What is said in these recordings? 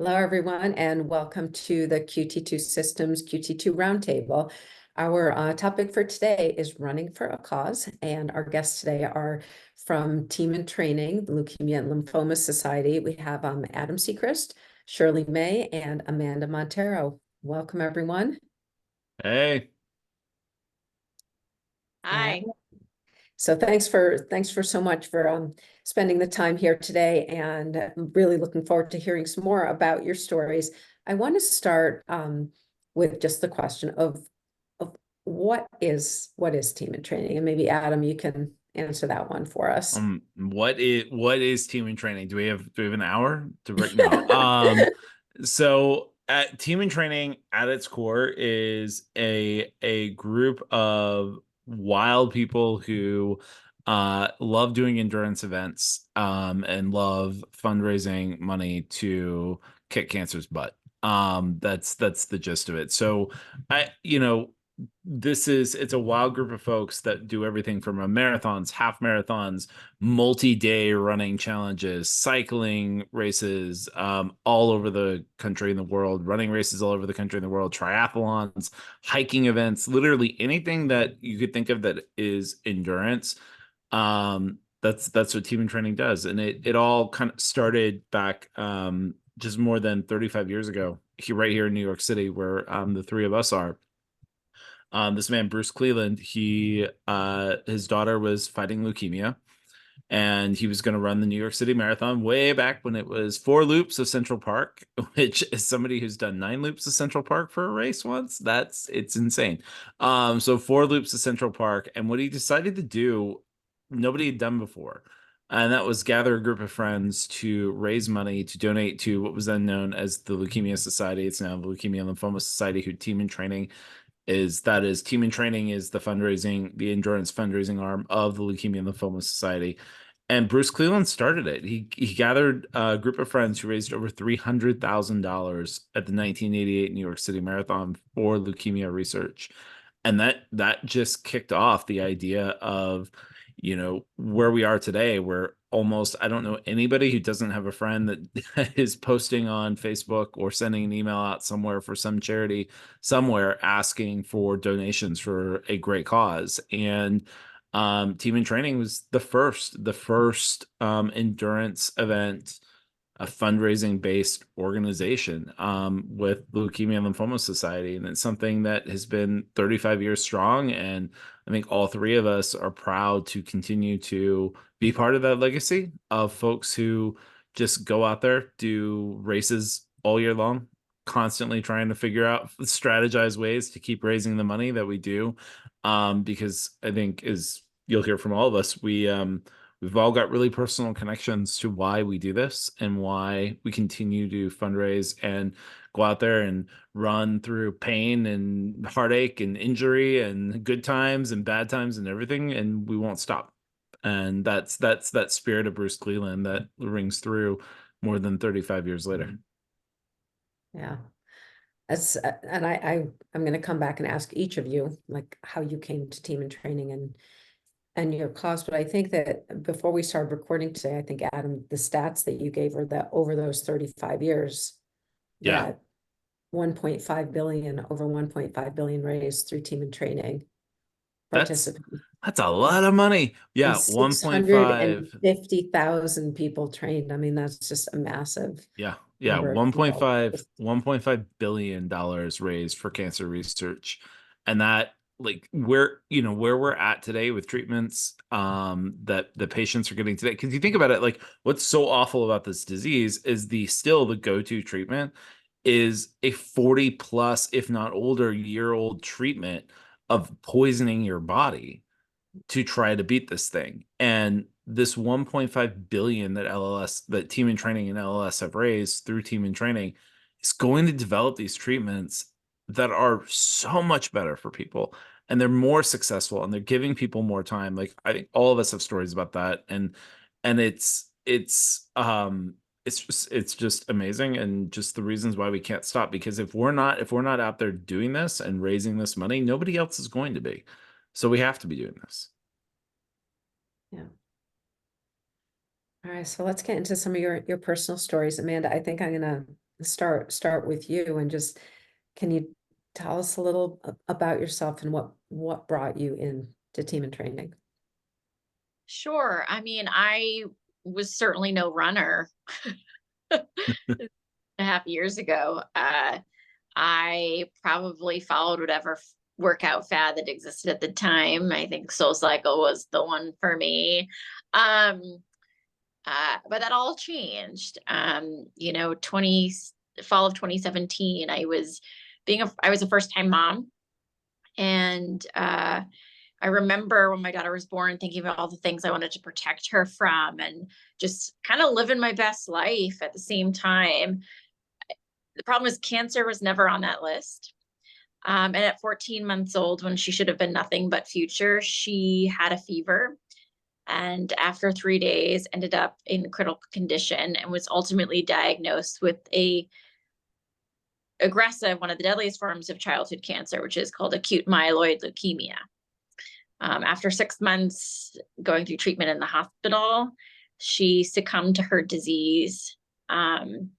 Hello, everyone, and welcome to the QT2 Systems QT2 Roundtable. Our topic for today is running for a cause, and our guests today are from Team in Training, the Leukemia and Lymphoma Society. We have Adam Sechrist, Shirley May, and Amanda Monteiro. Welcome, everyone. Hey. Hi. So thanks for so much for spending the time here today, and I'm really looking forward to hearing some more about your stories. I want to start with just the question of what is Team in Training, and maybe Adam, you can answer that one for us. What is Team in Training? Do we have an hour to break? No. So at Team in Training at its core is a group of wild people who love doing endurance events and love fundraising money to kick cancer's butt. That's the gist of it. So it's a wild group of folks that do everything from marathons, half marathons, multi-day running challenges, cycling races all over the country and the world, running races all over the country and the world, triathlons, hiking events, literally anything that you could think of that is endurance. That's what Team in Training does. And it all kind of started back just more than 35 years ago, right here in New York City, where the three of us are. This man, Bruce Cleland, his daughter was fighting leukemia, and he was going to run the New York City Marathon way back when it was 4 loops of Central Park, which is somebody who's done 9 loops of Central Park for a race once. It's insane. So 4 loops of Central Park, and what he decided to do, nobody had done before. And that was gather a group of friends to raise money to donate to what was then known as the Leukemia Society. It's now the Leukemia and Lymphoma Society, who Team in Training is Team in Training is the endurance fundraising arm of the Leukemia and Lymphoma Society. And Bruce Cleland started it. He gathered a group of friends who raised over $300,000 at the 1988 New York City Marathon for leukemia research. And that just kicked off the idea of, where we are today, where almost, I don't know anybody who doesn't have a friend that is posting on Facebook or sending an email out somewhere for some charity somewhere asking for donations for a great cause. And Team in Training was the first endurance event, a fundraising based organization with Leukemia and Lymphoma Society. And it's something that has been 35 years strong. And I think all three of us are proud to continue to be part of that legacy of folks who just go out there, do races all year long, constantly trying to figure out, strategize ways to keep raising the money that we do. Because I think, as you'll hear from all of us, we've all got really personal connections to why we do this and why we continue to fundraise and go out there and run through pain and heartache and injury and good times and bad times and everything, and we won't stop. And that's that spirit of Bruce Cleland that rings through more than 35 years later. Yeah. And I'm going to come back and ask each of you, like, how you came to Team in Training and your cause. But I think that before we started recording today, I think, Adam, the stats that you gave are that over those 35 years, that 1.5 billion, over 1.5 billion raised through Team in Training participants. That's a lot of money. Yeah, 1.5. 650,000 people trained. I mean, that's just a massive. Yeah. 1.5 billion dollars raised for cancer research. And that, like, where we're at today with treatments that the patients are getting today, because you think about it, like, what's so awful about this disease is the go-to treatment is a 40 plus, if not older, year-old treatment of poisoning your body to try to beat this thing. And this 1.5 billion that Team in Training and LLS have raised through Team in Training is going to develop these treatments that are so much better for people, and they're more successful, and they're giving people more time. Like, I think all of us have stories about that, and it's just amazing, and just the reasons why we can't stop. Because if we're not out there doing this and raising this money, nobody else is going to be. So we have to be doing this. Yeah. All right, so let's get into some of your personal stories. Amanda, I think I'm gonna start with you, and just, can you tell us a little about yourself and what brought you in to team and training? Sure. I mean, I was certainly no runner a half years ago. I probably followed whatever workout fad that existed at the time. I think Soul Cycle was the one for me. Um, but that all changed. You know, fall of 2017, I was a first time mom. And I remember when my daughter was born, thinking about all the things I wanted to protect her from, and just kind of living my best life at the same time. The problem is cancer was never on that list. And at 14 months old, when she should have been nothing but future, she had a fever. And after 3 days, ended up in critical condition and was ultimately diagnosed with one of the deadliest forms of childhood cancer, which is called acute myeloid leukemia. After 6 months going through treatment in the hospital, she succumbed to her disease. And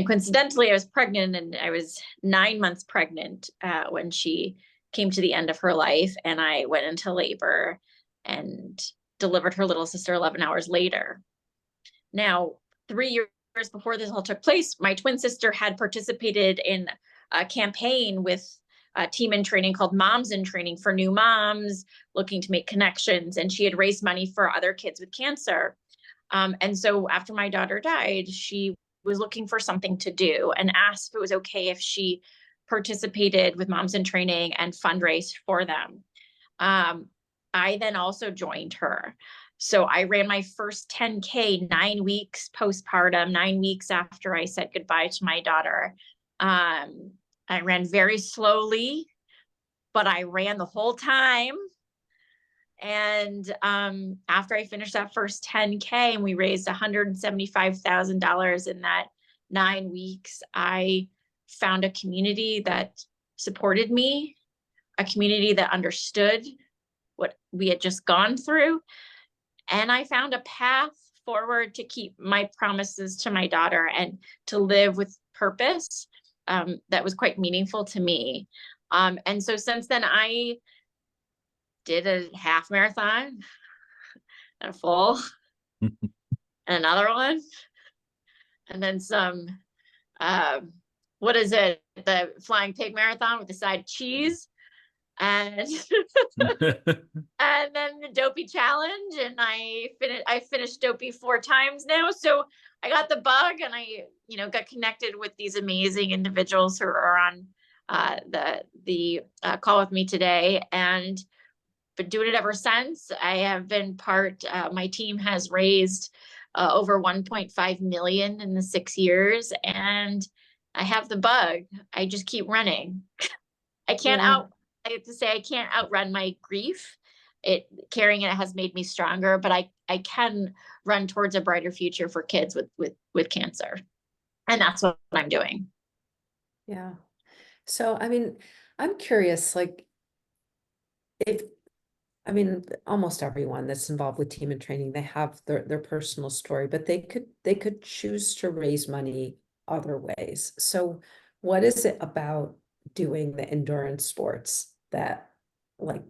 coincidentally, I was pregnant, and I was 9 months pregnant when she came to the end of her life, and I went into labor and delivered her little sister 11 hours later. Now, 3 years before this all took place, my twin sister had participated in a campaign with a team in training called Moms in Training for new moms looking to make connections. And she had raised money for other kids with cancer. And so after my daughter died, she was looking for something to do and asked if it was okay if she participated with Moms in Training and fundraised for them. I then also joined her. So I ran my first 10K 9 weeks postpartum, 9 weeks after I said goodbye to my daughter. I ran very slowly, but I ran the whole time. And after I finished that first 10K and we raised $175,000 in that 9 weeks, I found a community that supported me, a community that understood what we had just gone through. And I found a path forward to keep my promises to my daughter and to live with purpose that was quite meaningful to me. And so since then, I did a half marathon, and a full, and another one, and then some, what is it? The flying pig marathon with the side cheese. And and then the Dopey challenge, and I finished Dopey 4 times now. So I got the bug, and I got connected with these amazing individuals who are on the call with me today, and been doing it ever since. I have been my team has raised over 1.5 million in the 6 years, and I have the bug. I just keep running. I have to say, I can't outrun my grief. Carrying it has made me stronger, but I can run towards a brighter future for kids with cancer. And that's what I'm doing. Yeah. So, I mean, I'm curious, like, almost everyone that's involved with team and training, they have their personal story, but they could choose to raise money other ways. So what is it about doing the endurance sports that, like,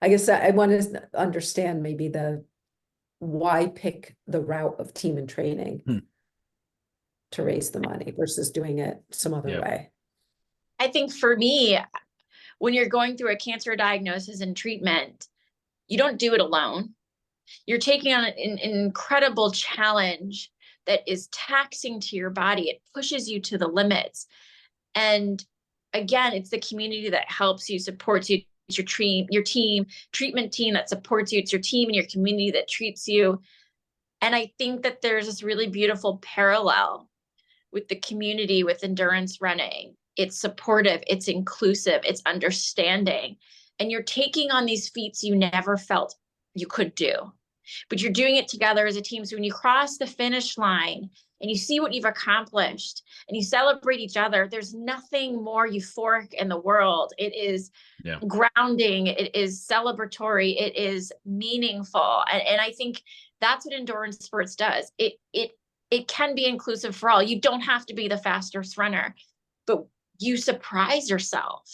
I guess I want to understand maybe why pick the route of team and training to raise the money versus doing it some other way? I think for me, when you're going through a cancer diagnosis and treatment, you don't do it alone. You're taking on an incredible challenge that is taxing to your body. It pushes you to the limits. And again, it's the community that helps you, supports you. It's your team, treatment team that supports you. It's your team and your community that treats you. And I think that there's this really beautiful parallel with the community with endurance running. It's supportive, it's inclusive, it's understanding. And you're taking on these feats you never felt you could do, but you're doing it together as a team. So when you cross the finish line and you see what you've accomplished and you celebrate each other, there's nothing more euphoric in the world. It is grounding, it is celebratory, it is meaningful. And I think that's what endurance sports does. It it can be inclusive for all. You don't have to be the fastest runner, but you surprise yourself.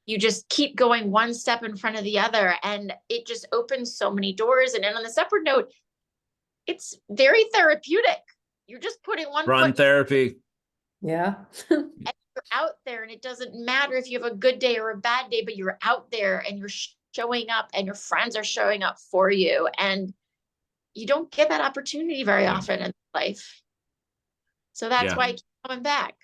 You just keep going one step in front of the other, and it just opens so many doors. And then on the separate note, it's very therapeutic. You're just putting one Run foot therapy. Yeah. and you're out there, and it doesn't matter if you have a good day or a bad day, but you're out there and you're showing up, and your friends are showing up for you. And you don't get that opportunity very often in life. So that's why I keep coming back.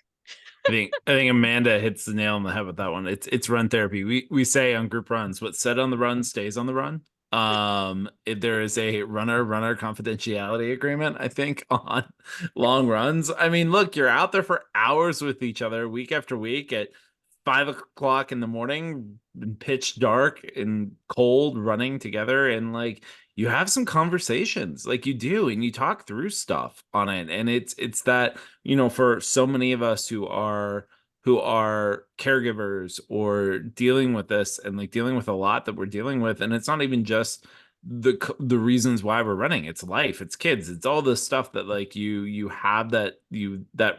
I think Amanda hits the nail on the head with that one. It's run therapy. We say on group runs, what's said on the run stays on the run. If there is a runner confidentiality agreement, I think, on long runs. I mean, look, you're out there for hours with each other week after week at 5 o'clock in the morning, pitch dark and cold, running together, and like you have some conversations, like you do, and you talk through stuff on it. And it's that, for so many of us who are caregivers or dealing with this, and like dealing with a lot that we're dealing with, and it's not even just the reasons why we're running. It's life, it's kids, it's all this stuff that like you have that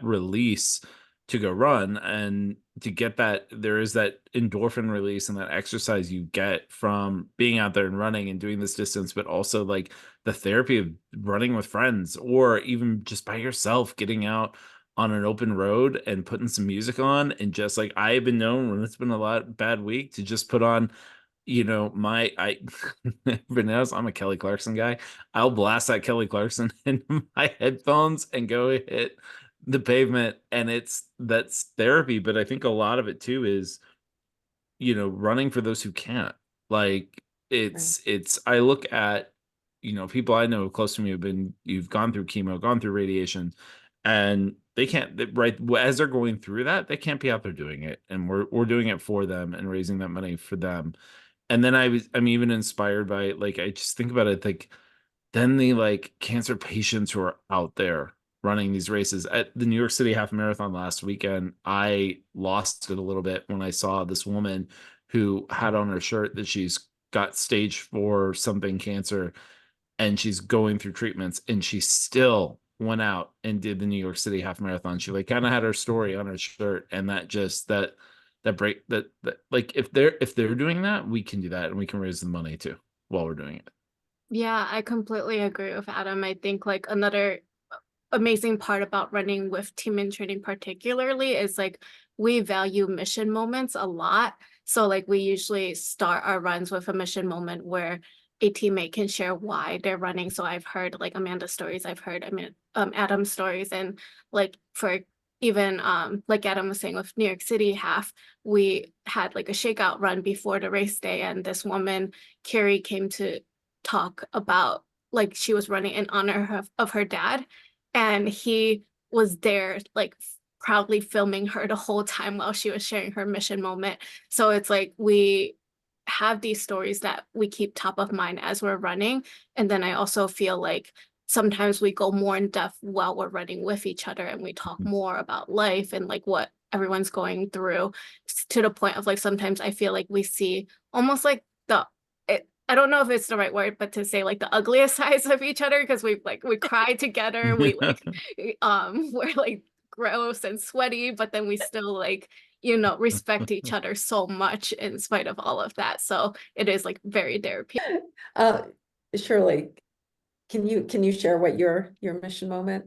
release to go run, and to get that, there is that endorphin release and that exercise you get from being out there and running and doing this distance, but also like the therapy of running with friends, or even just by yourself, getting out on an open road and putting some music on. And just like, I've been known when it's been a bad week to just put on, everybody knows I'm a Kelly Clarkson guy. I'll blast that Kelly Clarkson in my headphones and go hit the pavement, and that's therapy. But I think a lot of it too is, running for those who can't. Like it's I look at, people I know close to me you've gone through chemo, gone through radiation, and they can't, right as they're going through that, they can't be out there doing it, and we're doing it for them and raising that money for them. And then I'm even inspired by, like, I just think about it, like, then the like cancer patients who are out there running these races. At the New York City half marathon last weekend, I lost it a little bit when I saw this woman who had on her shirt that she's got stage 4 something cancer, and she's going through treatments, and she still went out and did the New York City half marathon. She like kind of had her story on her shirt, and that break that like, if they're doing that, we can do that, and we can raise the money too while we're doing it. Yeah, I completely agree with Adam. I think like another amazing part about running with team in training particularly is like we value mission moments a lot. So like we usually start our runs with a mission moment where a teammate can share why they're running. So I've heard like Amanda's stories, I've heard Adam's stories, and like for even like Adam was saying with New York City half, we had like a shakeout run before the race day, and this woman, Carrie, came to talk about like she was running in honor of her dad, and he was there like proudly filming her the whole time while she was sharing her mission moment. So it's like we have these stories that we keep top of mind as we're running. And then I also feel like sometimes we go more in depth while we're running with each other, and we talk more about life and like what everyone's going through, to the point of like sometimes I feel like we see almost like I don't know if it's the right word, but to say like the ugliest sides of each other, because we cry together, we like we're like gross and sweaty, but then we still like respect each other so much in spite of all of that. So it is like very therapeutic. Shirley, can you share what your mission moment?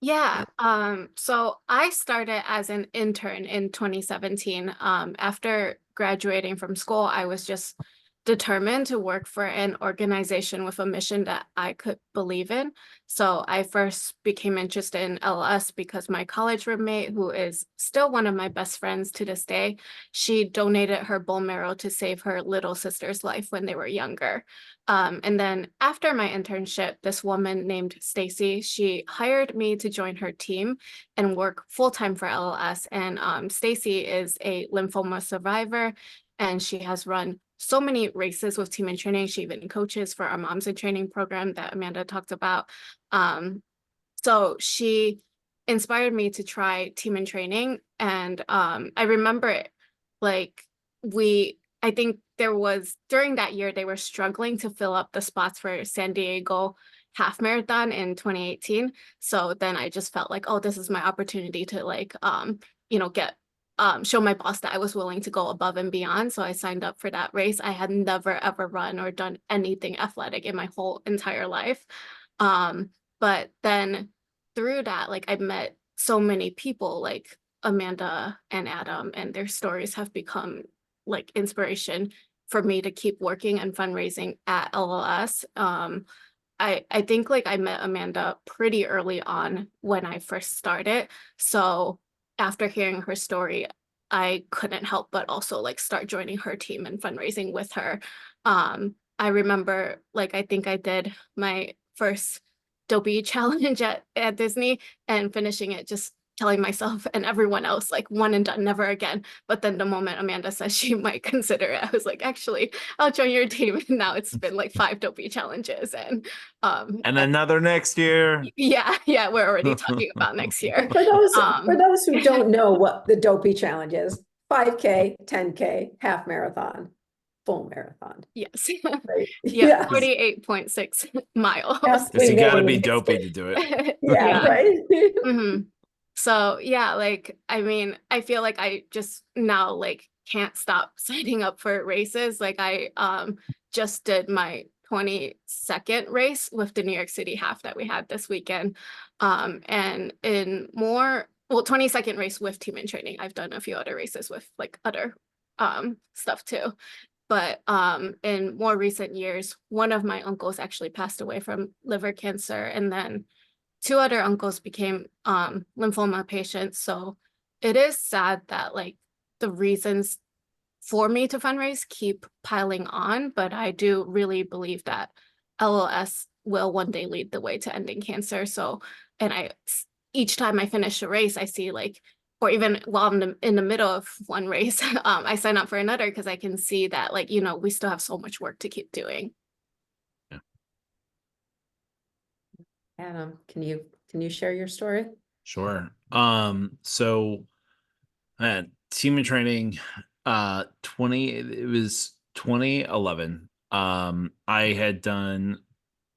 Yeah. So I started as an intern in 2017. After graduating from school, I was just determined to work for an organization with a mission that I could believe in. So I first became interested in LS because my college roommate, who is still one of my best friends to this day, she donated her bone marrow to save her little sister's life when they were younger. And then after my internship, this woman named Stacy, she hired me to join her team and work full-time for LLS. And Stacy is a lymphoma survivor, and she has run so many races with team in training. She even coaches for our Moms in Training program that Amanda talked about. So she inspired me to try team in training. And I remember like I think there was, during that year, they were struggling to fill up the spots for San Diego half marathon in 2018. So then I just felt like, oh, this is my opportunity to like, get show my boss that I was willing to go above and beyond. So I signed up for that race. I had never ever run or done anything athletic in my whole entire life. But then through that, like I met so many people like Amanda and Adam, and their stories have become like inspiration for me to keep working and fundraising at LLS. I think like I met Amanda pretty early on when I first started. So after hearing her story, I couldn't help but also like start joining her team and fundraising with her. I remember like I think I did my first dopey challenge at Disney and finishing it just telling myself and everyone else like one and done, never again. But then the moment Amanda says she might consider it, I was like, actually, I'll join your team. And now it's been like 5 dopey challenges and another next year. yeah, we're already talking about next year. For those who don't know what the dopey challenge is, 5K, 10K, half marathon, full marathon. Yes. Right? Yeah, 48.6 miles. Yes, you got to be dopey to do it. Yeah, right. Mm-hmm. So yeah, like I mean, I feel like I just now like can't stop signing up for races. Like I just did my 22nd race with the New York City half that we had this weekend. And in more 22nd race with team in training. I've done a few other races with like other stuff too. But in more recent years, one of my uncles actually passed away from liver cancer, and then 2 other uncles became lymphoma patients. So it is sad that like the reasons for me to fundraise keep piling on, but I do really believe that LLS will one day lead the way to ending cancer. So, and each time I finish a race, I see like, or even while I'm in the middle of one race, I sign up for another because I can see that like, we still have so much work to keep doing. Adam, can you share your story? Sure. So team in training, it was 2011. I had done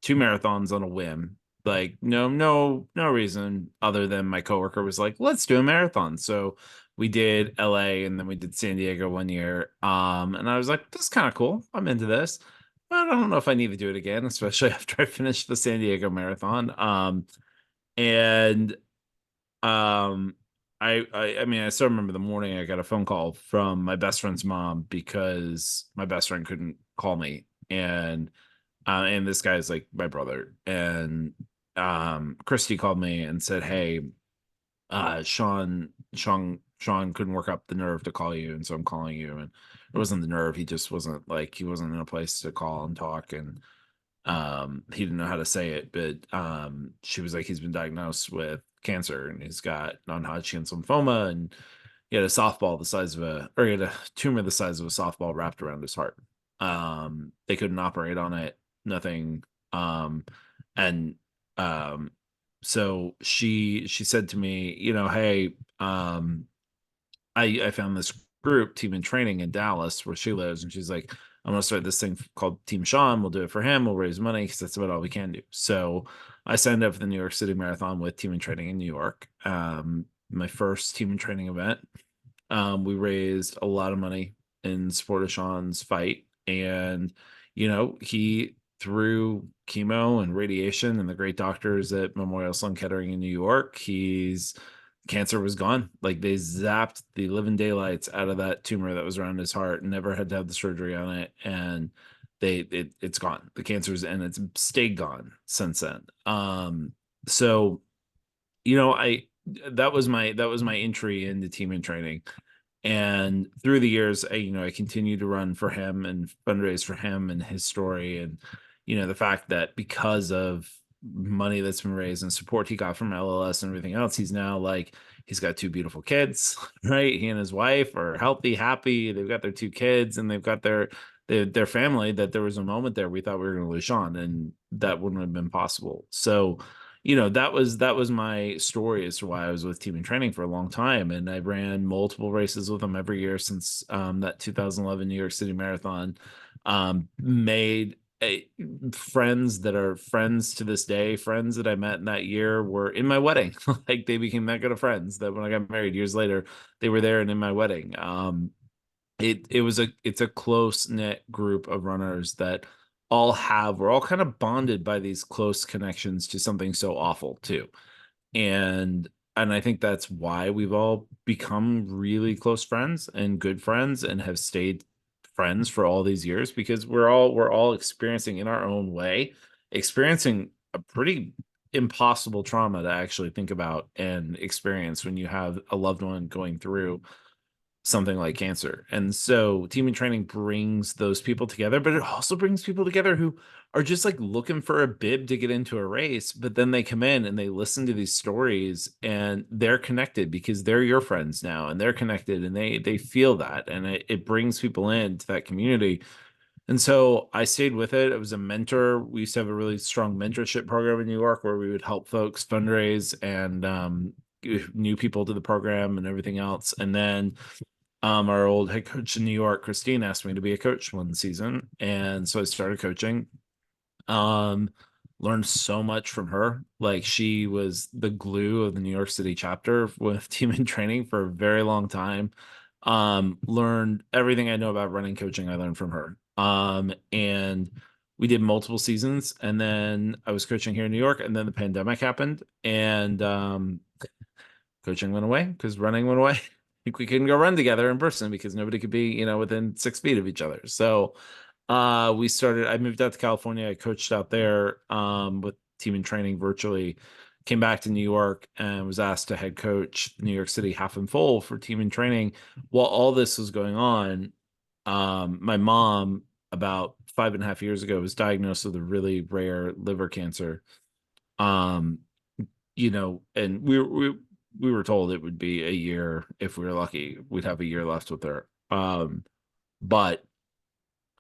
2 marathons on a whim, like no reason other than my coworker was like, let's do a marathon. So we did LA and then we did San Diego one year. And I was like, this is kind of cool. I'm into this. But I don't know if I need to do it again, especially after I finished the San Diego marathon. And I mean, I still remember the morning I got a phone call from my best friend's mom because my best friend couldn't call me, and this guy's like my brother, and Christy called me and said, hey, Sean couldn't work up the nerve to call you, and so I'm calling you. And it wasn't the nerve, he just wasn't in a place to call and talk, and he didn't know how to say it, but she was like, he's been diagnosed with cancer and he's got non-Hodgkin's lymphoma, and he had a he had a tumor the size of a softball wrapped around his heart. They couldn't operate on it, nothing. So she said to me, hey, I found this group, Team in Training, in Dallas where she lives, and she's like, I'm going to start this thing called Team Sean. We'll do it for him. We'll raise money because that's about all we can do. So I signed up for the New York City Marathon with Team in Training in New York. My first Team in Training event. We raised a lot of money in support of Sean's fight. And, he, through chemo and radiation and the great doctors at Memorial Sloan Kettering in New York, cancer was gone. Like, they zapped the living daylights out of that tumor that was around his heart, never had to have the surgery on it. And it's gone. The cancer's, and it's stayed gone since then. So, that was my entry into Team in Training. And through the years, I continued to run for him and fundraise for him and his story. And, the fact that because of money that's been raised and support he got from LLS and everything else, he's now he's got 2 beautiful kids, right? He and his wife are healthy, happy. They've got their 2 kids and they've got their family. That there was a moment there we thought we were going to lose Sean, and that wouldn't have been possible. So, that was my story as to why I was with Team in Training for a long time. And I ran multiple races with them every year since that 2011 New York City Marathon. Made friends that are friends to this day, friends that I met in that year were in my wedding. Like they became that good of friends that when I got married years later, they were there and in my wedding. It's a close knit group of runners that we're all kind of bonded by these close connections to something so awful too. And I think that's why we've all become really close friends and good friends and have stayed friends for all these years, because we're all experiencing in our own way, experiencing a pretty impossible trauma to actually think about and experience when you have a loved one going through something like cancer. And so team in training brings those people together, but it also brings people together who are just like looking for a bib to get into a race, but then they come in and they listen to these stories and they're connected because they're your friends now, and they're connected and they feel that, and it brings people into that community. And so I stayed with it. I was a mentor. We used to have a really strong mentorship program in New York where we would help folks fundraise and new people to the program and everything else. And then our old head coach in New York, Christine, asked me to be a coach one season. And so I started coaching. Learned so much from her. Like, she was the glue of the New York City chapter with team in training for a very long time. Learned everything I know about running coaching, I learned from her. And we did multiple seasons, and then I was coaching here in New York, and then the pandemic happened, and coaching went away because running went away. Like, we couldn't go run together in person because nobody could be, within 6 feet of each other. So I moved out to California. I coached out there with team in training virtually, came back to New York and was asked to head coach New York City half and full for team in training. While all this was going on, my mom, about 5.5 years ago, was diagnosed with a really rare liver cancer. And we were told it would be a year. If we were lucky, we'd have a year left with her. But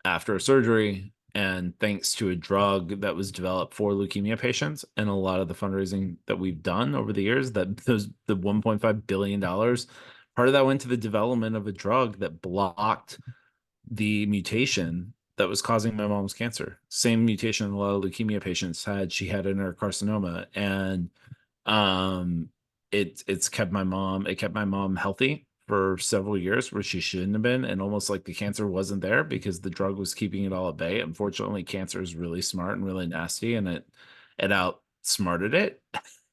after a surgery, and thanks to a drug that was developed for leukemia patients and a lot of the fundraising that we've done over the years, the $1.5 billion, part of that went to the development of a drug that blocked the mutation that was causing my mom's cancer. Same mutation a lot of leukemia patients had. She had an carcinoma, and it kept my mom healthy for several years where she shouldn't have been, and almost like the cancer wasn't there because the drug was keeping it all at bay. Unfortunately, cancer is really smart and really nasty, and it outsmarted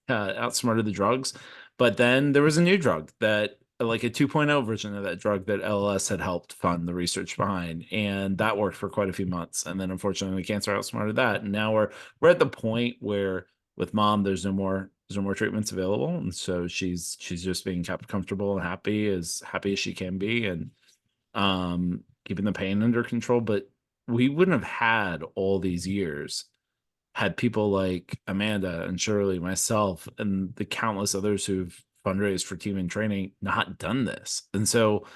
the drugs. But then there was a new drug, that like a 2.0 version of that drug, that LLS had helped fund the research behind, and that worked for quite a few months. And then unfortunately, cancer outsmarted that, and now we're at the point where with mom, there's no more treatments available, and so she's just being kept comfortable and happy as she can be, and keeping the pain under control. But we wouldn't have had all these years had people like Amanda and Shirley, myself, and the countless others who've fundraised for team in training not done this. And so,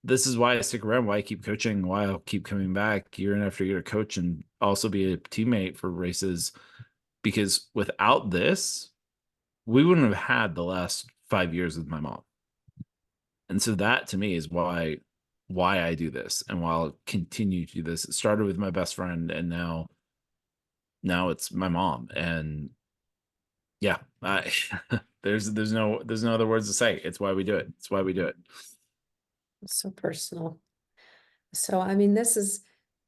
this is why I stick around, why I keep coaching, why I'll keep coming back year in after year to coach and also be a teammate for races. Because without this, we wouldn't have had the last 5 years with my mom. And so that, to me, is why I do this, and why I'll continue to do this. It started with my best friend, and now it's my mom. And yeah, there's no other words to say. It's why we do it. It's why we do it. It's so personal. So, I mean, this is,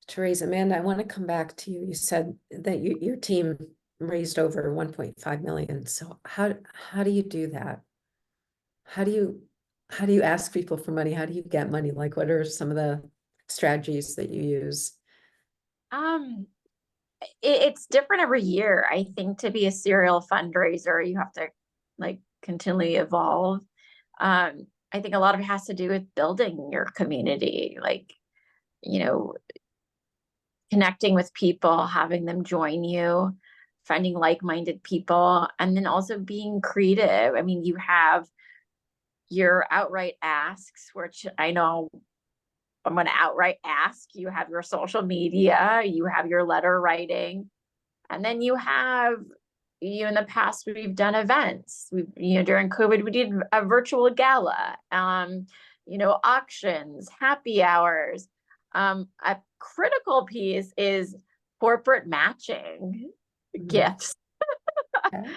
Teresa, Amanda, I want to come back to you. You said that your team raised over 1.5 million. So how do you do that? How do you ask people for money? How do you get money? Like, what are some of the strategies that you use? It's different every year. I think to be a serial fundraiser, you have to like continually evolve. I think a lot of it has to do with building your community, like, connecting with people, having them join you, finding like-minded people, and then also being creative. I mean, you have your outright asks, which I know I'm going to outright ask. You have your social media, you have your letter writing, and then you have, in the past, we've done events. During COVID, we did a virtual gala, auctions, happy hours. A critical piece is corporate matching gifts. Okay.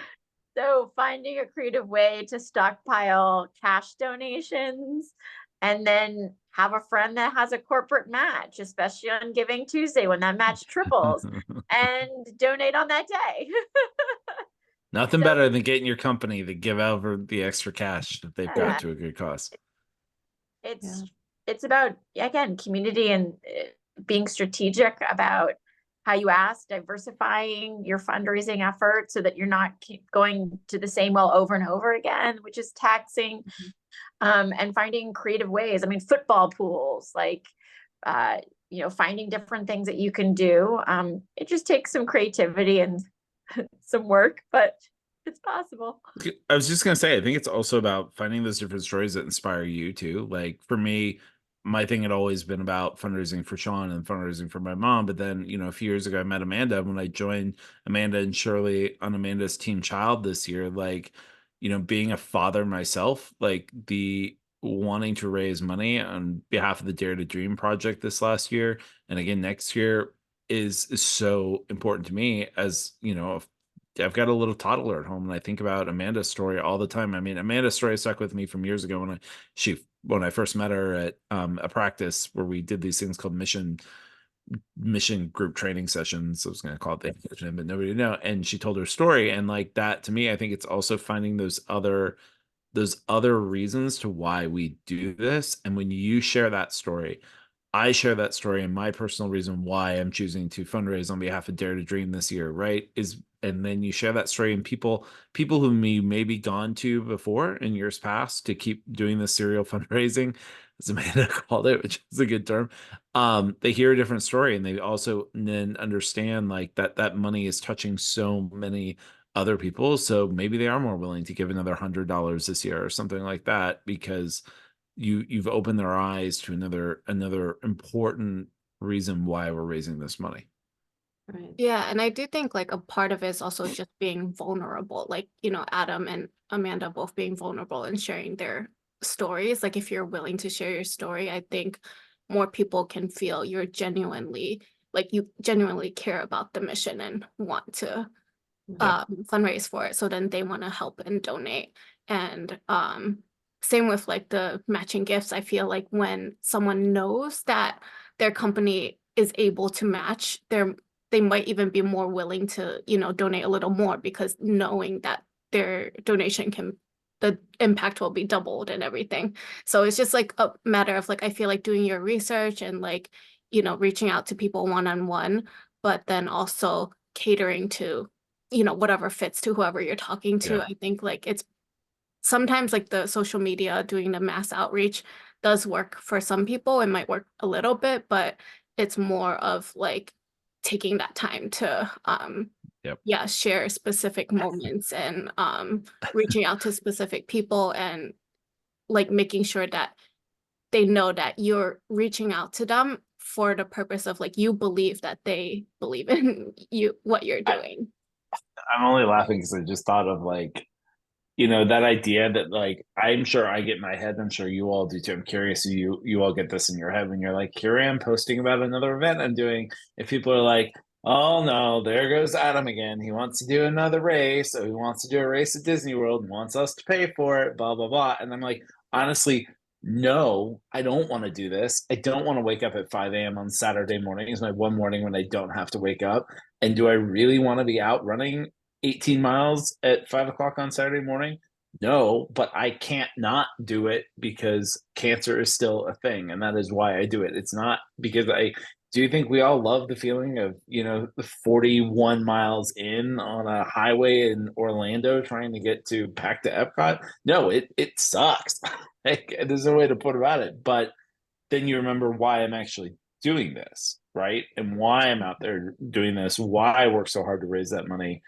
So finding a creative way to stockpile cash donations and then have a friend that has a corporate match, especially on Giving Tuesday when that match triples, and donate on that day. Nothing So- better than getting your company to give over the extra cash that they've got to a good cause. It's about, again, community and being strategic about how you ask, diversifying your fundraising effort so that you're not keep going to the same well over and over again, which is taxing. And finding creative ways. I mean, football pools, like, finding different things that you can do. It just takes some creativity and some work, but it's possible. I was just gonna say, I think it's also about finding those different stories that inspire you too. Like for me, my thing had always been about fundraising for Sean and fundraising for my mom. But then, a few years ago, I met Amanda. When I joined Amanda and Shirley on Amanda's Team Child this year, like, being a father myself, like the wanting to raise money on behalf of the Dare to Dream project this last year and again next year is so important to me. As I've got a little toddler at home, and I think about Amanda's story all the time. I mean, Amanda's story stuck with me from years ago when I first met her at a practice where we did these things called mission group training sessions. I was going to call it the acronym, but nobody knew. And she told her story, and like that to me, I think it's also finding those other reasons to why we do this. And when you share that story, I share that story, and my personal reason why I'm choosing to fundraise on behalf of Dare to Dream this year, right? And then you share that story, and people whom you maybe gone to before in years past to keep doing this serial fundraising, as Amanda called it, which is a good term. They hear a different story, and they also then understand like that money is touching so many other people. So maybe they are more willing to give another $100 this year or something like that, because you've opened their eyes to another important reason why we're raising this money. Right. Yeah, and I do think like a part of it is also just being vulnerable. Like, Adam and Amanda both being vulnerable and sharing their stories. Like if you're willing to share your story, I think more people can feel you genuinely care about the mission and want to fundraise for it. So then they want to help and donate. And same with like the matching gifts. I feel like when someone knows that their company is able to match, they might even be more willing to, donate a little more, because knowing that their donation the impact will be doubled and everything. So it's just like a matter of like, I feel like doing your research and like, reaching out to people one-on-one, but then also catering to, whatever fits to whoever you're talking to. Yeah. I think like it's sometimes like the social media doing the mass outreach does work for some people. It might work a little bit, but it's more of like taking that time to share specific moments and reaching out to specific people and like making sure that they know that you're reaching out to them for the purpose of like you believe that they believe in what you're doing. I'm only laughing because I just thought of like, that idea that like, I'm sure I get in my head, I'm sure you all do too. I'm curious if you all get this in your head when you're like, here I am posting about another event I'm doing. If people are like, oh no, there goes Adam again. He wants to do another race. So he wants to do a race at Disney World and wants us to pay for it, blah, blah, blah. And I'm like, honestly, no, I don't want to do this. I don't want to wake up at 5 a.m. on Saturday morning. It's my one morning when I don't have to wake up. And do I really want to be out running 18 miles at 5 o'clock on Saturday morning? No, but I can't not do it because cancer is still a thing. And that is why I do it. It's not because I do think we all love the feeling of, 41 miles in on a highway in Orlando trying to get back to Epcot. No, it sucks. Like, there's no way to put about it. But then you remember why I'm actually doing this, right? And why I'm out there doing this, why I work so hard to raise that money.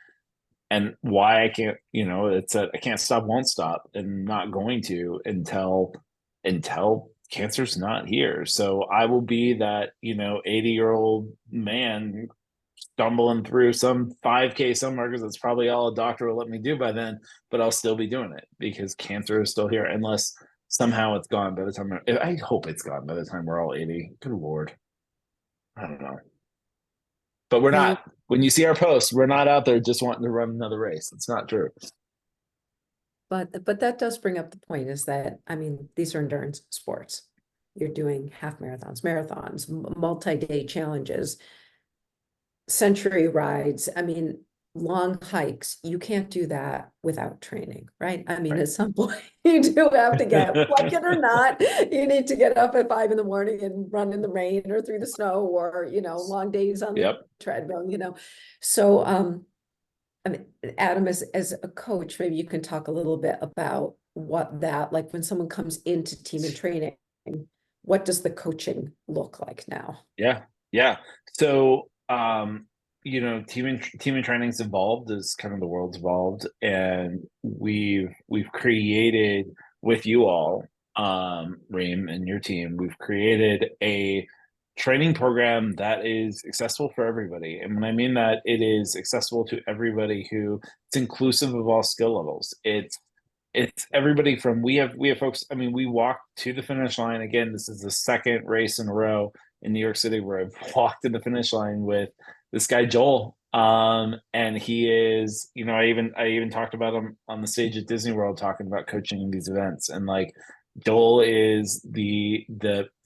And why I can't, I can't stop, won't stop, and not going to until cancer's not here. So I will be that, 80-year-old man stumbling through some 5K somewhere, because that's probably all a doctor will let me do by then, but I'll still be doing it because cancer is still here, unless somehow it's gone by the time I hope it's gone by the time we're all 80. Good Lord. I don't know. But we're And- not. When you see our posts, we're not out there just wanting to run another race. It's not true. But that does bring up the point is that, I mean, these are endurance sports. You're doing half marathons, multi-day challenges, century rides. I mean, long hikes. You can't do that without training, right? I mean, Right. at some point you do have to get, like it or not, you need to get up at 5 a.m. and run in the rain or through the snow or, long days on the Yep. treadmill, So, I mean, Adam, as a coach, maybe you can talk a little bit about what that, like when someone comes into team and training, what does the coaching look like now? Yeah. Yeah. So, team and training's evolved as kind of the world's evolved, and we've created with you all, Reem and your team, we've created a training program that is accessible for everybody. And when I mean that, it is accessible to everybody it's inclusive of all skill levels. It's everybody from, we have folks, I mean, we walked to the finish line. Again, this is the second race in a row in New York City where I've walked to the finish line with this guy, Joel. And he is, I even talked about him on the stage at Disney World, talking about coaching these events. And like, Joel is the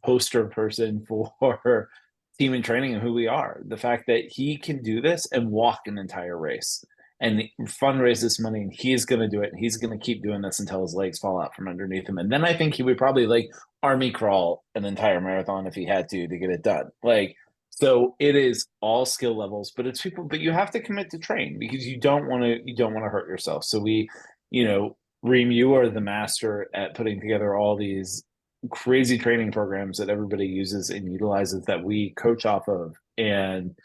poster person for team and training and who we are. The fact that he can do this and walk an entire race and fundraise this money, and he's going to do it. And he's going to keep doing this until his legs fall out from underneath him. And then I think he would probably like army crawl an entire marathon if he had to get it done. Like, so it is all skill levels, but it's people, but you have to commit to train because you don't want to hurt yourself. So we, Reem, you are the master at putting together all these crazy training programs that everybody uses and utilizes that we coach off of. And,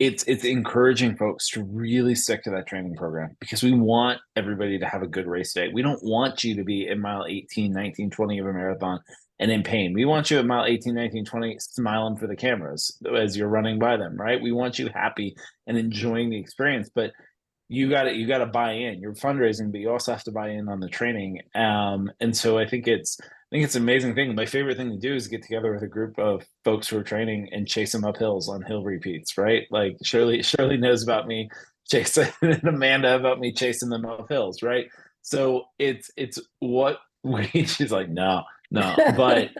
it's encouraging folks to really stick to that training program because we want everybody to have a good race day. We don't want you to be at mile 18, 19, 20 of a marathon and in pain. We want you at mile 18, 19, 20 smiling for the cameras as you're running by them, right? We want you happy and enjoying the experience, but you got to buy in. You're fundraising, but you also have to buy in on the training. And so I think it's an amazing thing. My favorite thing to do is get together with a group of folks who are training and chase them up hills on hill repeats, right? Like Shirley knows about me chasing and Amanda about me chasing them up hills, right? So it's what she's like, no, but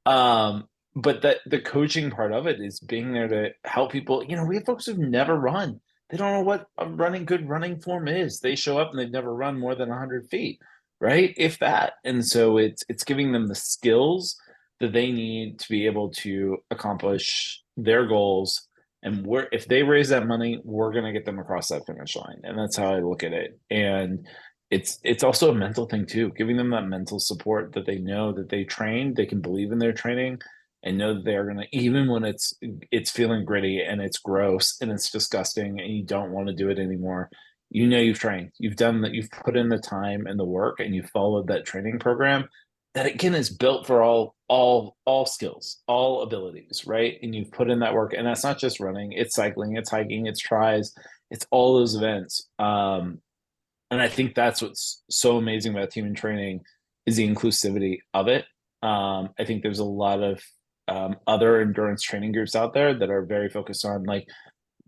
that the coaching part of it is being there to help people. We have folks who've never run. They don't know what a good running form is. They show up and they've never run more than 100 feet, right? If that. And so it's giving them the skills that they need to be able to accomplish their goals. And if they raise that money, we're going to get them across that finish line. And that's how I look at it. And it's also a mental thing too, giving them that mental support that they know that they trained, they can believe in their training and know that they're going to, even when it's feeling gritty and it's gross and it's disgusting and you don't want to do it anymore, you've trained, you've done that, you've put in the time and the work and you followed that training program that again is built for all skills, all abilities, right? And you've put in that work, and that's not just running, it's cycling, it's hiking, it's tries, it's all those events. And I think that's what's so amazing about team and training is the inclusivity of it. I think there's a lot of other endurance training groups out there that are very focused on like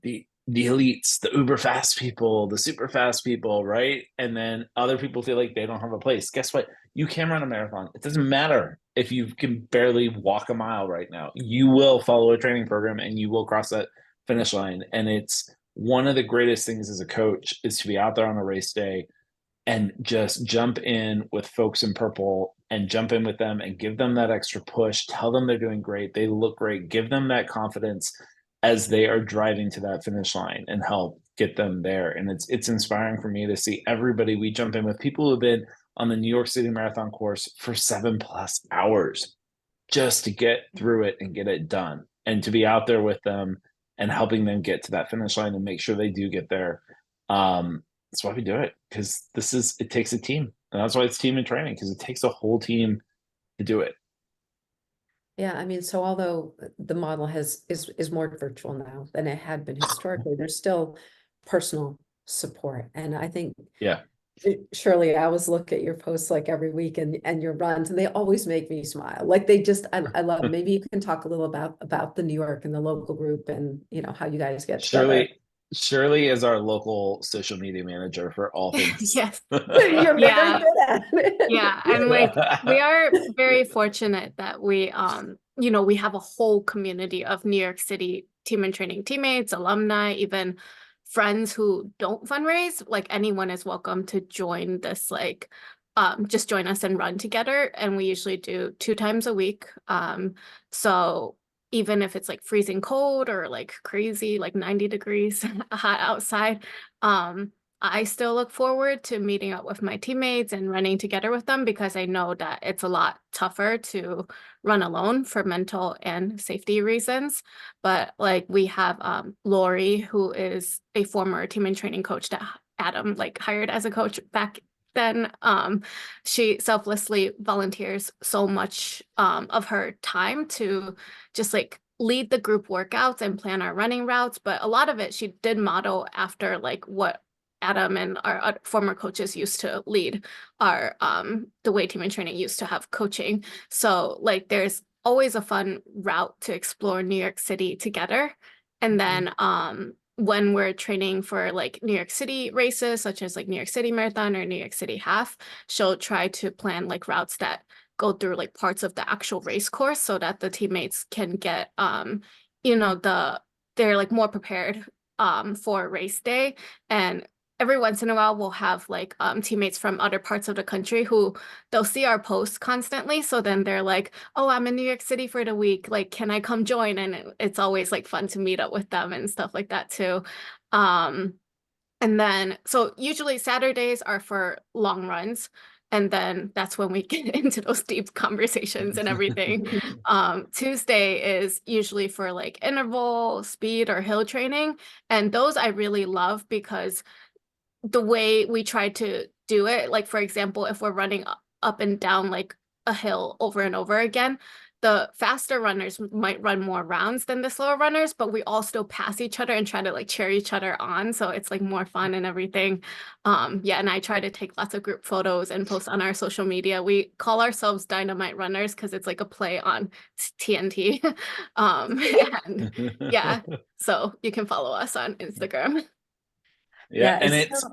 the elites, the uber fast people, the super fast people, right? And then other people feel like they don't have a place. Guess what? You can run a marathon. It doesn't matter if you can barely walk a mile right now. You will follow a training program and you will cross that finish line. And it's one of the greatest things as a coach is to be out there on a race day and just jump in with folks in purple and jump in with them and give them that extra push, tell them they're doing great, they look great, give them that confidence as they are driving to that finish line and help get them there. And it's inspiring for me to see everybody we jump in with, people who have been on the New York City Marathon course for 7+ hours just to get through it and get it done, and to be out there with them and helping them get to that finish line and make sure they do get there. That's why we do it, because it takes a team, and that's why it's team and training, because it takes a whole team to do it. Yeah, I mean, so although the model is more virtual now than it had been historically, there's still personal support. And I think Yeah, Shirley, I always look at your posts like every week and your runs, and they always make me smile. Like they just, I love, maybe you can talk a little about the New York and the local group and, you know, how you guys get together. Shirley is our local social media manager for all things. Yes. You're very Yeah. good at it. Yeah, and like we are very fortunate that we you know, we have a whole community of New York City team and training teammates, alumni, even friends who don't fundraise. Like anyone is welcome to join this, like just join us and run together. And we usually do 2 times a week. So even if it's like freezing cold or like crazy, like 90 degrees hot outside, I still look forward to meeting up with my teammates and running together with them because I know that it's a lot tougher to run alone for mental and safety reasons. But like we have Lori, who is a former team and training coach that Adam like hired as a coach back then. She selflessly volunteers so much of her time to just like lead the group workouts and plan our running routes. But a lot of it she did model after like what Adam and our former coaches used to lead our the way team and training used to have coaching. So like there's always a fun route to explore New York City together. And then when we're training for like New York City races, such as like New York City Marathon or New York City Half, she'll try to plan like routes that go through like parts of the actual race course so that the teammates can get you know, they're like more prepared for race day. And every once in a while we'll have like teammates from other parts of the country who they'll see our posts constantly. So then they're like, oh, I'm in New York City for the week. Like, can I come join? And it's always like fun to meet up with them and stuff like that too. And then, so usually Saturdays are for long runs. And then that's when we get into those deep conversations and everything. Tuesday is usually for like interval, speed, or hill training. And those I really love because the way we try to do it, like for example, if we're running up and down like a hill over and over again, the faster runners might run more rounds than the slower runners, but we all still pass each other and try to like cheer each other on. So it's like more fun and everything. Yeah, and I try to take lots of group photos and post on our social media. We call ourselves Dynamite Runners because it's like a play on TNT. And yeah, so you can follow us on Instagram. Yeah, and it's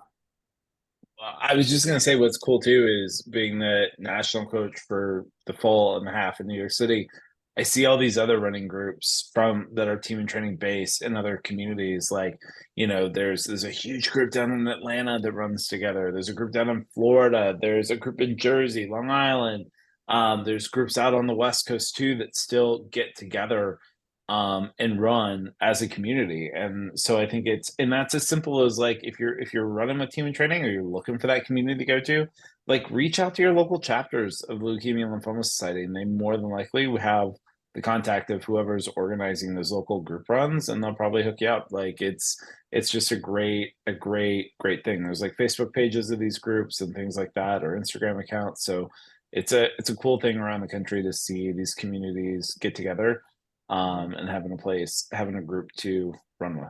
I was just gonna say what's cool too is being the national coach for the full and the half in New York City. I see all these other running groups from that are team and training based in other communities. Like, you know, there's a huge group down in Atlanta that runs together. There's a group down in Florida. There's a group in Jersey, Long Island. There's groups out on the West Coast too that still get together and run as a community. And so I think and that's as simple as like if you're running with team and training or you're looking for that community to go to, like reach out to your local chapters of Leukemia and Lymphoma Society, and they more than likely will have the contact of whoever's organizing those local group runs, and they'll probably hook you up. Like it's just a great thing. There's like Facebook pages of these groups and things like that, or Instagram accounts. So it's a cool thing around the country to see these communities get together and having a group to run with.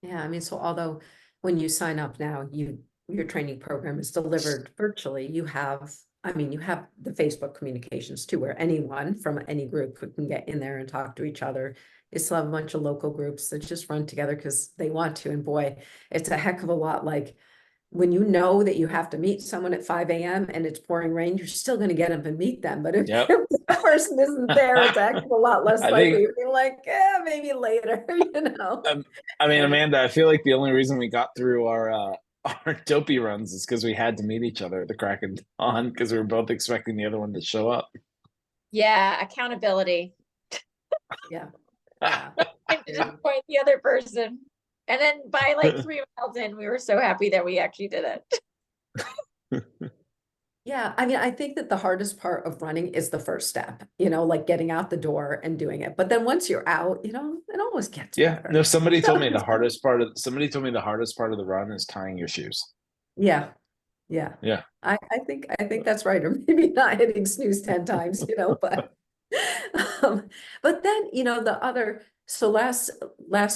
Yeah, I mean, so although when you sign up now, your training program is delivered virtually, you have the Facebook communications too, where anyone from any group who can get in there and talk to each other. You still have a bunch of local groups that just run together because they want to. And boy, it's a heck of a lot. Like when you know that you have to meet someone at 5 a.m. and it's pouring rain, you're still going to get up and meet them. But if the person isn't there, it's actually a lot less likely to be like, yeah, maybe later, you know. I mean, Amanda, I feel like the only reason we got through our dopey runs is because we had to meet each other at the crack of dawn because we were both expecting the other one to show up. Yeah, accountability. Yeah. I disappoint the other person. And then by like 3 miles in, we were so happy that we actually did it. Yeah, I mean, I think that the hardest part of running is the first step, you know, like getting out the door and doing it. But then once you're out, you know, it always gets better. No, somebody told me the hardest part of the run is tying your shoes. Yeah. I think that's right. Or maybe not hitting snooze 10 times, you know, but then, you know, so last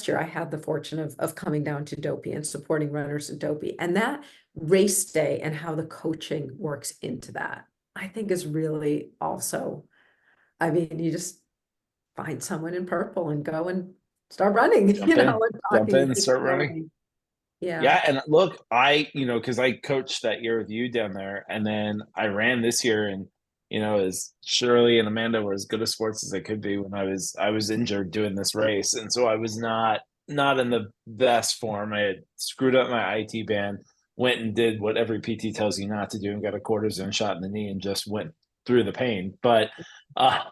year I had the fortune of coming down to Dopey and supporting runners in Dopey, and that race day and how the coaching works into that, I think is really also, I mean, you just find someone in purple and go and start running, Jump in, and jump talking in and and keep start running. going. Yeah. Yeah, and look, because I coached that year with you down there, and then I ran this year, and as Shirley and Amanda were as good at sports as I could be when I was injured doing this race, and so I was not in the best form. I had screwed up my IT band, went and did what every PT tells you not to do, and got a cortisone shot in the knee, and just went through the pain. But I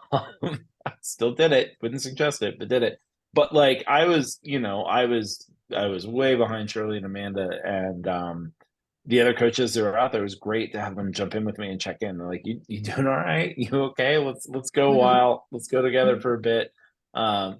still did it. Wouldn't suggest it, but did it. But like I was way behind Shirley and Amanda, and the other coaches that were out there. It was great to have them jump in with me and check in. They're like, "You doing all right? You okay? Let's go a while. Let's go together for a bit."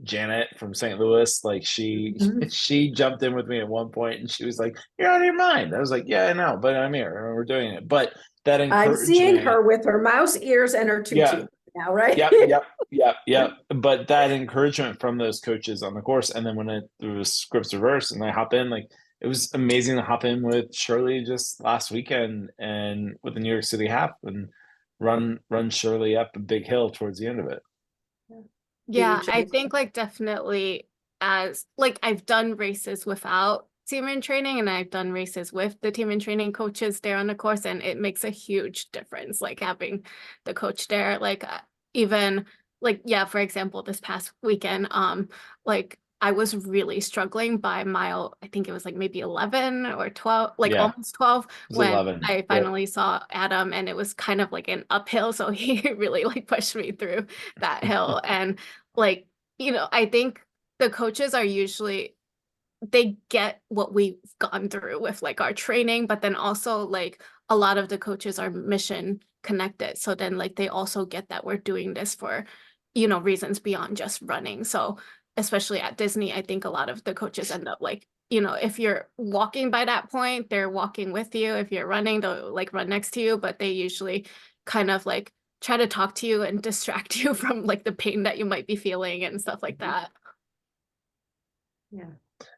Janet from St. Louis, like she jumped in with me at one point, and she was like, "You're out of your mind." I was like, "Yeah, I know, but I'm here and we're doing it." But that I'm seeing encouragement, her with her mouse ears and her tutu yeah. now, right? Yep. But that encouragement from those coaches on the course, and then when it was scripts reversed and I hop in, like it was amazing to hop in with Shirley just last weekend and with the New York City half and run Shirley up a big hill towards the end of it. Yeah, I think like definitely as like I've done races without team in training and I've done races with the team in training coaches there on the course, and it makes a huge difference like having the coach there. Like even like for example, this past weekend like I was really struggling by mile, I think it was like maybe 11 or 12, like almost 12 when 11. I finally saw Adam, and it was kind of like an uphill, so he really like pushed me through that hill. And like, I think the coaches are usually, they get what we've gone through with like our training, but then also like a lot of the coaches are mission connected. So then like they also get that we're doing this for, reasons beyond just running. So especially at Disney, I think a lot of the coaches end up like, if you're walking by that point, they're walking with you. If you're running, they'll like run next to you, but they usually kind of like try to talk to you and distract you from like the pain that you might be feeling and stuff like that. Yeah.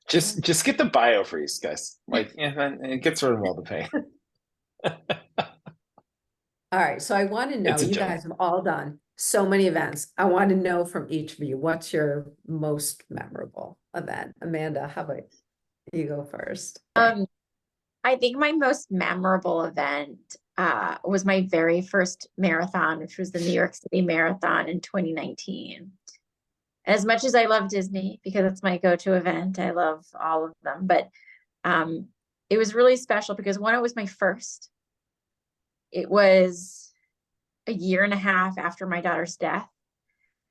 Just get the biofreeze, guys. Like, and it gets rid of all the pain. All right, so I want to know, you guys have all done so many events. I want to know from each of you, what's your most memorable event? Amanda, how about you go first? I think my most memorable event was my very first marathon, which was the New York City Marathon in 2019. As much as I love Disney, because it's my go-to event, I love all of them, but it was really special because one, it was my first. It was a year and a half after my daughter's death,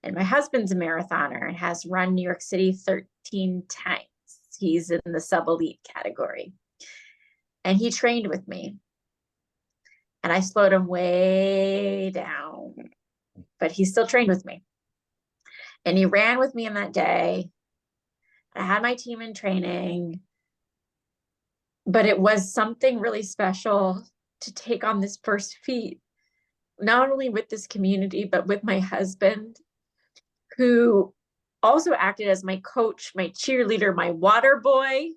and my husband's a marathoner and has run New York City 13 times. He's in the sub-elite category. And he trained with me. And I slowed him way down, but he still trained with me. And he ran with me on that day. I had my team in training, but it was something really special to take on this first feat, not only with this community, but with my husband, who also acted as my coach, my cheerleader, my water boy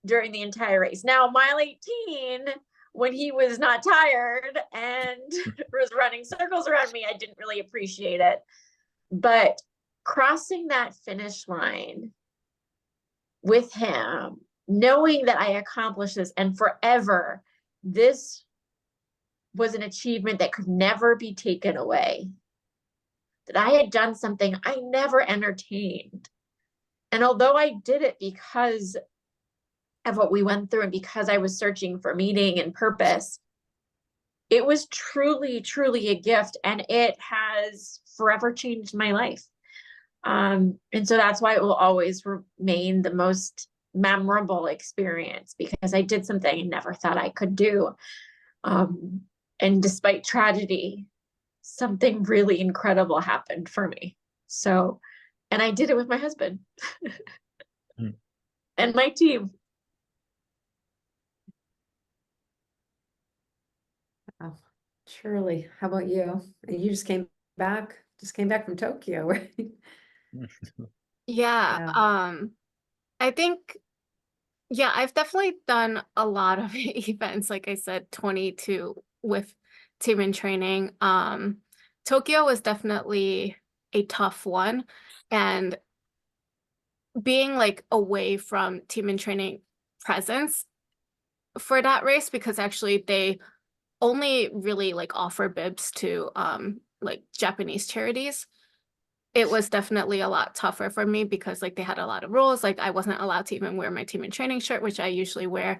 during the entire race. Now, mile 18, when he was not tired and was running circles around me, I didn't really appreciate it. But crossing that finish line with him, knowing that I accomplished this and forever, this was an achievement that could never be taken away. That I had done something I never entertained. And although I did it because of what we went through and because I was searching for meaning and purpose, it was truly, truly a gift, and it has forever changed my life. And so that's why it will always remain the most memorable experience, because I did something I never thought I could do. And despite tragedy, something really incredible happened for me. So, and I did it with my husband and my team. Oh, Shirley, how about you? And you just came back from Tokyo, right? Yeah. I think Yeah, I've definitely done a lot of events, like I said, 22 with team in training. Tokyo was definitely a tough one. And being like away from team in training presence for that race, because actually they only really like offer bibs to like Japanese charities. It was definitely a lot tougher for me because like they had a lot of rules. Like I wasn't allowed to even wear my team in training shirt, which I usually wear.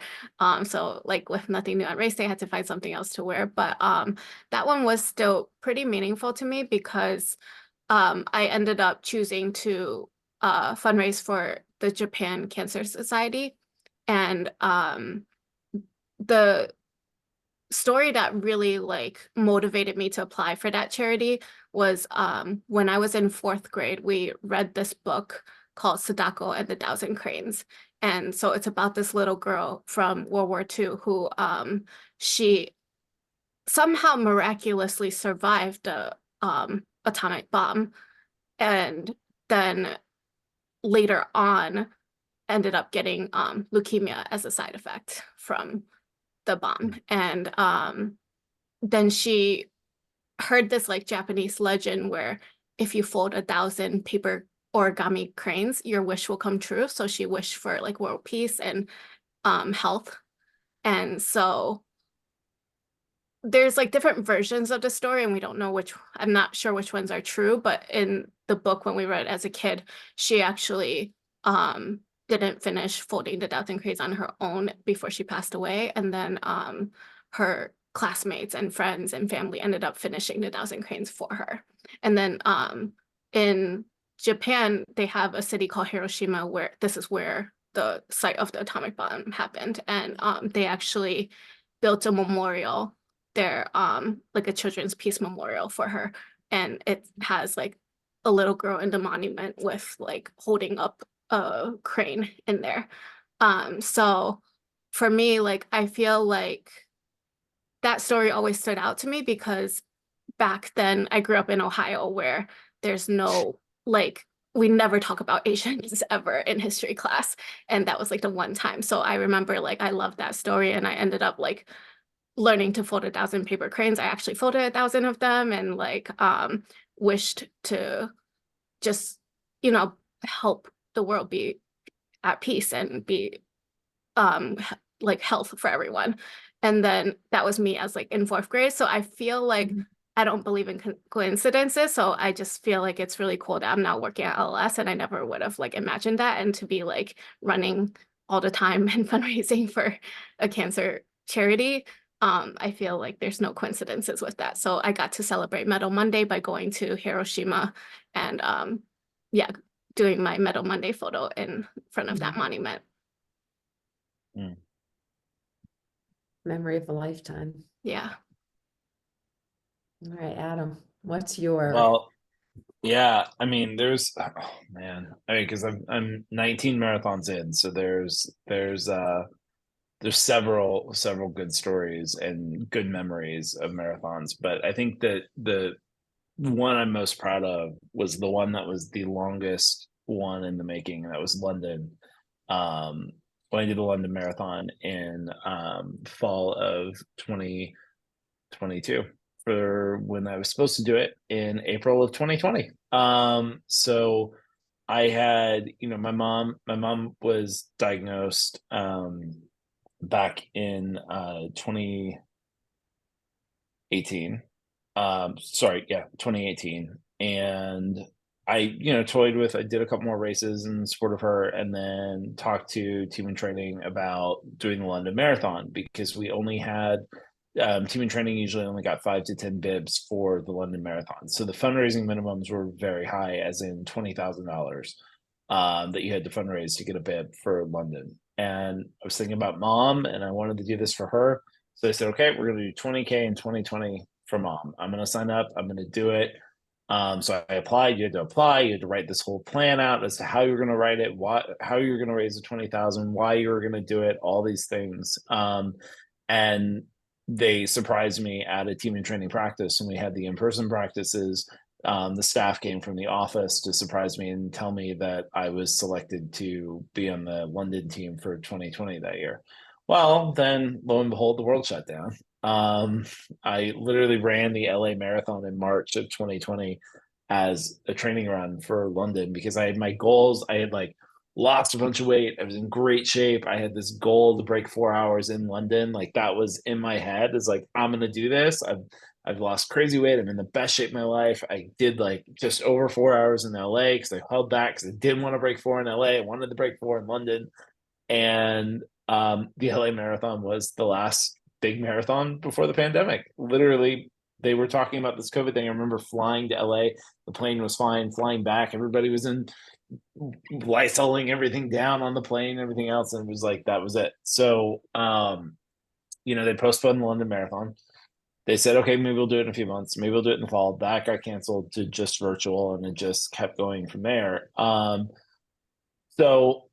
So like with nothing new on race day, I had to find something else to wear. But that one was still pretty meaningful to me because I ended up choosing to fundraise for the Japan Cancer Society. And the story that really like motivated me to apply for that charity was when I was in 4th grade, we read this book called Sadako and the Thousand Cranes. And so it's about this little girl from World War II who she somehow miraculously survived the atomic bomb, and then later on ended up getting leukemia as a side effect from the bomb. And then she heard this like Japanese legend where if you fold 1,000 paper origami cranes, your wish will come true. So she wished for like world peace and health. And so there's like different versions of the story, and we don't know which, I'm not sure which ones are true, but in the book when we read it as a kid, she actually didn't finish folding the 1,000 cranes on her own before she passed away. And then her classmates and friends and family ended up finishing the 1,000 cranes for her. And then in Japan, they have a city called Hiroshima where this is where the site of the atomic bomb happened. And they actually built a memorial there, like a children's peace memorial for her. And it has like a little girl in the monument with like holding up a crane in there. So for me, like I feel like that story always stood out to me because back then I grew up in Ohio where there's no like we never talk about Asians ever in history class. And that was like the one time. So I remember like I loved that story, and I ended up like learning to fold 1,000 paper cranes. I actually folded 1,000 of them and like wished to just, you know, help the world be at peace and be like health for everyone. And then that was me as like in 4th grade. So I feel like I don't believe in coincidences. So I just feel like it's really cool that I'm now working at LS, and I never would have like imagined that. And to be like running all the time and fundraising for a cancer charity, I feel like there's no coincidences with that. So I got to celebrate Medal Monday by going to Hiroshima and yeah, doing my Medal Monday photo in front of that monument. Memory of a lifetime. Yeah. All right, Adam, what's your Well, yeah, I mean, there's oh man, I mean, because I'm 19 marathons in, so there's several good stories and good memories of marathons, but I think that the one I'm most proud of was the one that was the longest one in the making, and that was London. When I did the London Marathon in fall of 2022 for when I was supposed to do it in April of 2020. So I had, my mom was diagnosed back in 2018. 2018. And I did a couple more races in support of her, and then talked to team in training about doing the London Marathon, because we only had team in training usually only got 5 to 10 bibs for the London Marathon. So the fundraising minimums were very high, as in $20,000 that you had to fundraise to get a bib for London. And I was thinking about mom, and I wanted to do this for her. So I said, okay, we're going to do 20K in 2020 for mom. I'm going to sign up. I'm going to do it. So I applied. You had to apply. You had to write this whole plan out as to how you're going to write it, how you're going to raise the 20,000, why you were going to do it, all these things. And they surprised me at a team in training practice, and we had the in-person practices. The staff came from the office to surprise me and tell me that I was selected to be on the London team for 2020 that year. Well, then lo and behold, the world shut down. I literally ran the LA Marathon in March of 2020 as a training run for London because I had my goals. I had like lost a bunch of weight. I was in great shape. I had this goal to break 4 hours in London. Like that was in my head. It's like, I'm going to do this. I've lost crazy weight. I'm in the best shape of my life. I did like just over 4 hours in LA because I held back because I didn't want to break 4 in LA. I wanted to break 4 in London. And the LA Marathon was the last big marathon before the pandemic. Literally, they were talking about this COVID thing. I remember flying to LA. The plane was fine. Flying back, everybody was in Lysoling everything down on the plane, everything else, and it was like that was it. So, they postponed the London Marathon. They said, okay, maybe we'll do it in a few months. Maybe we'll do it in the fall. That got canceled to just virtual, and it just kept going from there. So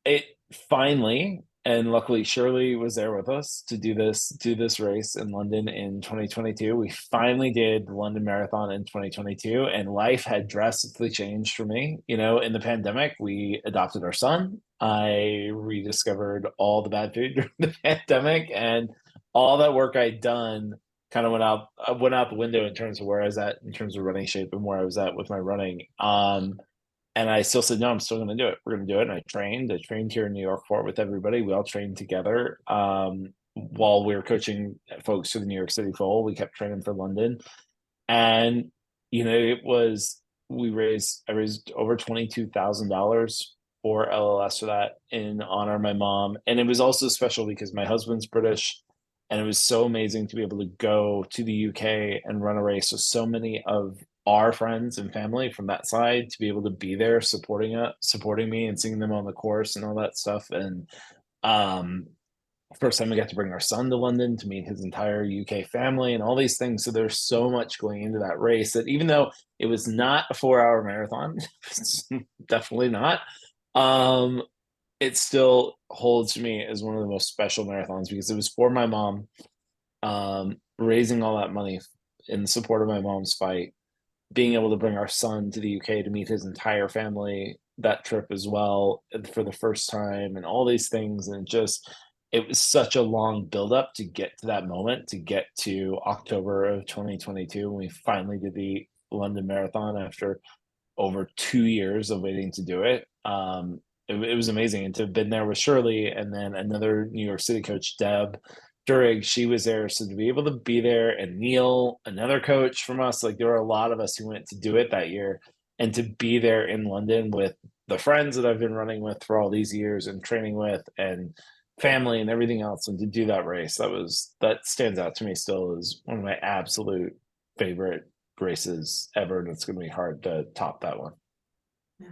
it finally, and luckily Shirley was there with us to do this race in London in 2022. We finally did the London Marathon in 2022, and life had drastically changed for me. In the pandemic, we adopted our son. I rediscovered all the bad food during the pandemic, and all that work I'd done kind of went out the window in terms of where I was at in terms of running shape and where I was at with my running. And I still said, no, I'm still going to do it. We're going to do it. And I trained here in New York for it with everybody. We all trained together. While we were coaching folks for the New York City Full, we kept training for London. And, I raised over $22,000 for LLS for that in honor of my mom. And it was also special because my husband's British. And it was so amazing to be able to go to the UK and run a race with so many of our friends and family from that side, to be able to be there supporting me and seeing them on the course and all that stuff. And first time we got to bring our son to London to meet his entire UK family and all these things. So there's so much going into that race that even though it was not a 4-hour marathon, definitely not, it still holds to me as one of the most special marathons because it was for my mom, raising all that money in support of my mom's fight, being able to bring our son to the UK to meet his entire family that trip as well for the first time and all these things. And it was such a long buildup to get to that moment, to get to October of 2022 when we finally did the London Marathon after over 2 years of waiting to do it. It was amazing. And to have been there with Shirley and then another New York City coach, Deb Durig, she was there. So to be able to be there, and Neil, another coach from us, like there were a lot of us who went to do it that year, and to be there in London with the friends that I've been running with for all these years and training with and family and everything else, and to do that race, that stands out to me still as one of my absolute favorite races ever. And it's going to be hard to top that one. Yeah.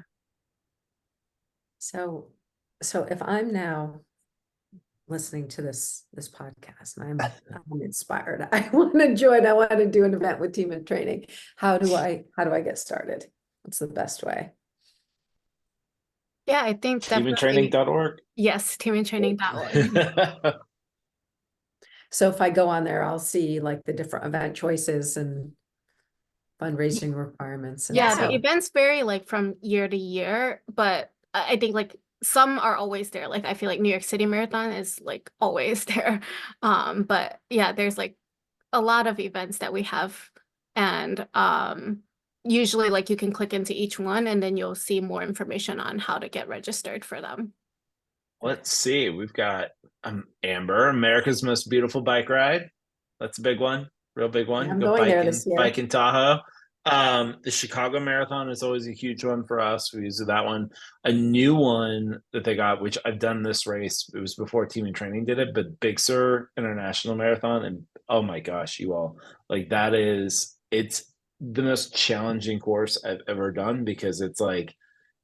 So if I'm now listening to this podcast and I'm inspired, I want to join, I want to do an event with Team in Training. How do I get started? What's the best way? Yeah, I think definitely. Teamintraining.org. Yes, teamintraining.org. So if I go on there, I'll see like the different event choices and fundraising requirements. And Yeah, so the events vary like from year to year, but I think like some are always there. Like I feel like New York City Marathon is like always there. But yeah, there's like a lot of events that we have, and usually like you can click into each one and then you'll see more information on how to get registered for them. Let's see. We've got Amber, America's Most Beautiful Bike Ride. That's a big one, real big one. Yeah, I'm going there this year. Bike in Tahoe. The Chicago Marathon is always a huge one for us. We use that one. A new one that they got, which I've done this race, it was before Team in Training did it, but Big Sur International Marathon. And oh my gosh, you all, like it's the most challenging course I've ever done, because it's like,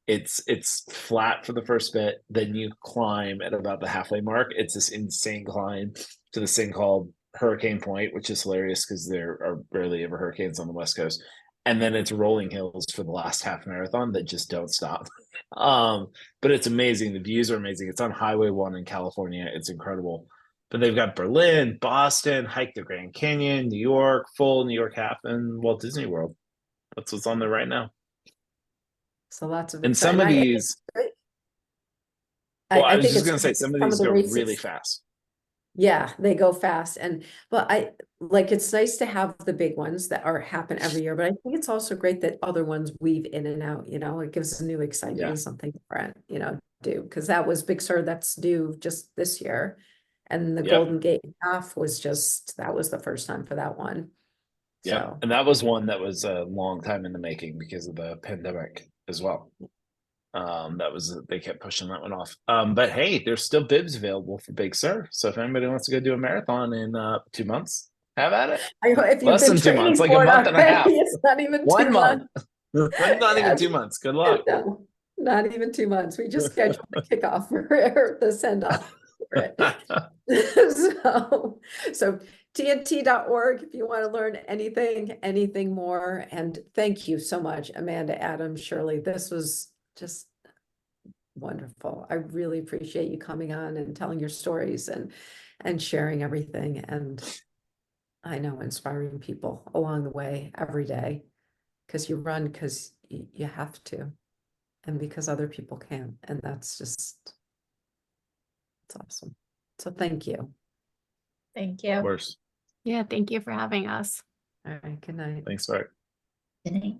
it's flat for the first bit, then you climb at about the halfway mark. It's this insane climb to this thing called Hurricane Point, which is hilarious because there are barely ever hurricanes on the West Coast. And then it's rolling hills for the last half marathon that just don't stop. But it's amazing. The views are amazing. It's on Highway 1 in California. It's incredible. But they've got Berlin, Boston, hike the Grand Canyon, New York, full New York half, and Walt Disney World. That's what's on there right now. So lots of And some of excitement. these, well, I was think just it's gonna say great some of that these the go races- really fast. Yeah, they go fast. And well, it's nice to have the big ones that happen every year, but I think it's also great that other ones weave in and out, it gives us new excitement Yeah. and something different, because that was Big Sur that's due just this year. And the Yep. Golden Gate Half was that was the first time for that one. Yeah. So And that was one that was a long time in the making because of the pandemic as well. They kept pushing that one off. But hey, there's still bibs available for Big Sur. So if anybody wants to go do a marathon in 2 months, have at it. if you've Less been than 2 training months, like a for it month and a half. already, it's not even 1 2 month. months. Not even Yes. 2 months. Good luck. No, not even 2 months. We just scheduled the kickoff for the send off for it. So TNT.org if you want to learn anything more. And thank you so much, Amanda, Adam, Shirley. This was just wonderful. I really appreciate you coming on and telling your stories and sharing everything. And I know inspiring people along the way every day, because you run because you have to, and because other people can. And that's just, it's awesome. So thank you. Thank you. Worse. Yeah, thank you for having us. All right, good night. Thanks, Bart. Good night.